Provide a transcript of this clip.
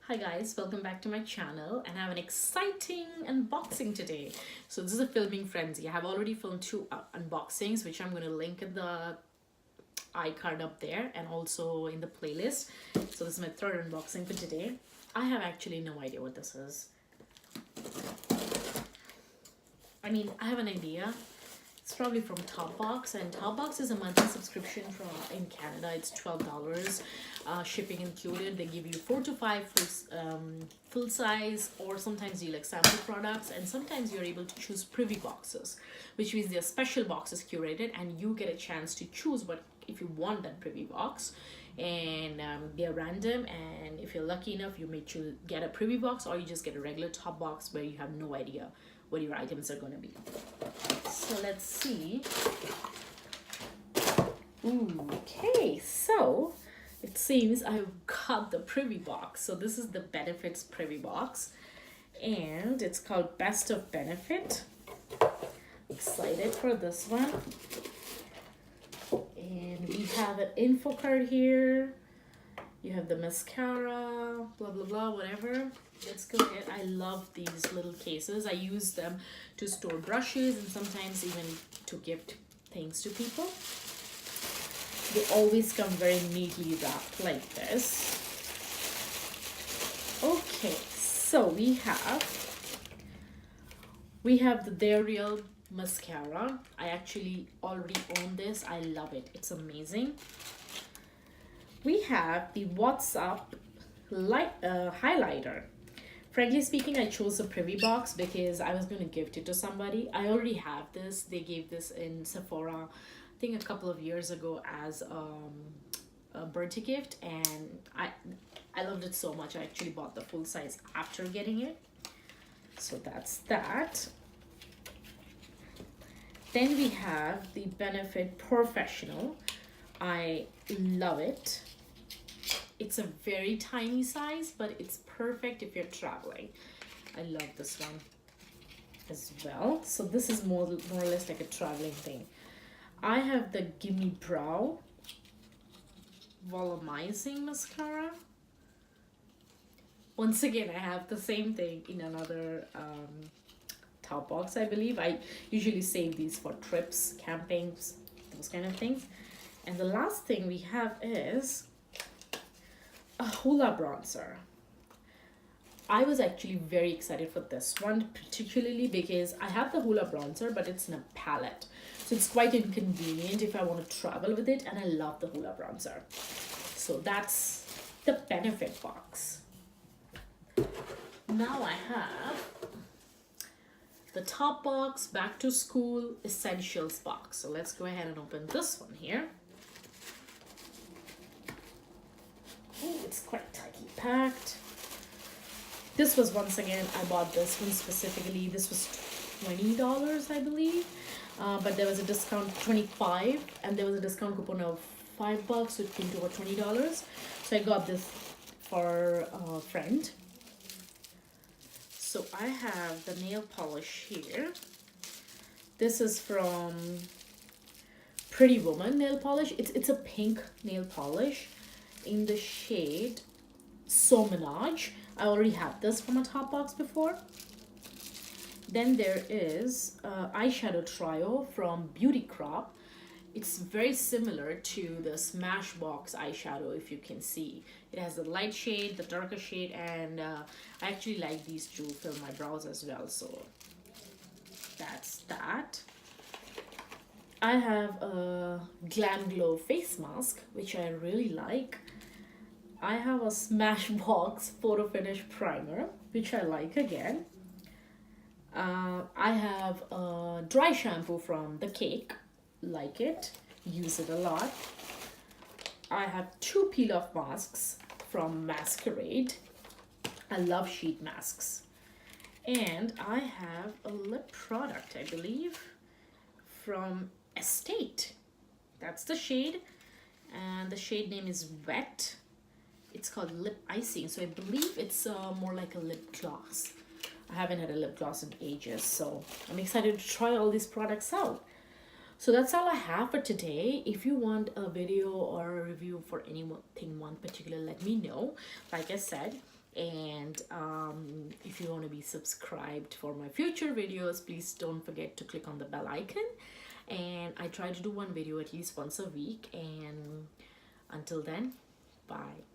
Hi guys, welcome back to my channel, and I have an exciting unboxing today. So this is a filming frenzy. I have already filmed two unboxings, which I'm going to link in the iCard up there and also in the playlist. So this is my third unboxing for today. I have actually no idea what this is. I mean, I have an idea. It's probably from TopBox, and TopBox is a monthly subscription from in Canada. It's $12, shipping included. They give you 4 to 5 full size, or sometimes you like sample products, and sometimes you're able to choose privy boxes, which means they're special boxes curated, and you get a chance to choose what if you want that privy box. And they're random, and if you're lucky enough, you may choose get a privy box, or you just get a regular top box where you have no idea what your items are going to be. So let's see. Ooh, okay, so it seems I've got the privy box. So this is the benefits privy box, and it's called Best of Benefit. Excited for this one. And we have an info card here. You have the mascara, blah blah blah, whatever. Let's go ahead. I love these little cases. I use them to store brushes and sometimes even to gift things to people. They always come very neatly wrapped like this. Okay, so we have the They're Real mascara. I actually already own this. I love it. It's amazing. We have the What's Up highlighter. Frankly speaking, I chose the privy box because I was going to gift it to somebody. I already have this. They gave this in Sephora, I think a couple of years ago, as a birthday gift, and I loved it so much. I actually bought the full size after getting it. So that's that. Then we have the Benefit Professional. I love it. It's a very tiny size, but it's perfect if you're traveling. I love this one as well. So this is more or less like a traveling thing. I have the Gimme Brow Volumizing Mascara. Once again, I have the same thing in another top box, I believe. I usually save these for trips, campings, those kind of things. And the last thing we have is a Hoola bronzer. I was actually very excited for this one, particularly because I have the Hoola bronzer, but it's in a palette. So it's quite inconvenient if I want to travel with it, and I love the Hoola bronzer. So that's the benefit box. Now I have the TopBox Back to School Essentials box. So let's go ahead and open this one here. Oh, it's quite tightly packed. This was, once again, I bought this one specifically. This was $20, I believe. But there was a discount, 25, and there was a discount coupon of $5, so it came to about $20. So I got this for a friend. So I have the nail polish here. This is from Pretty Woman nail polish. It's a pink nail polish in the shade So Menage. I already have this from a top box before. Then there is eyeshadow trio from Beauty Crop. It's very similar to the Smashbox eyeshadow, if you can see. It has the light shade, the darker shade, and I actually like these to fill my brows as well. So that's that. I have a Glam Glow face mask, which I really like. I have a Smashbox Photo Finish Primer, which I like again. I have a dry shampoo from The Cake, like it, use it a lot. I have 2 peel-off masks from Masquerade. I love sheet masks. And I have a lip product, I believe, from Estate. That's the shade, and the shade name is Wet. It's called Lip Icing, so I believe it's more like a lip gloss. I haven't had a lip gloss in ages, so I'm excited to try all these products out. So that's all I have for today. If you want a video or a review for anything one particular, let me know. Like I said, And if you want to be subscribed for my future videos, please don't forget to click on the bell icon. And I try to do one video at least once a week. And until then, bye.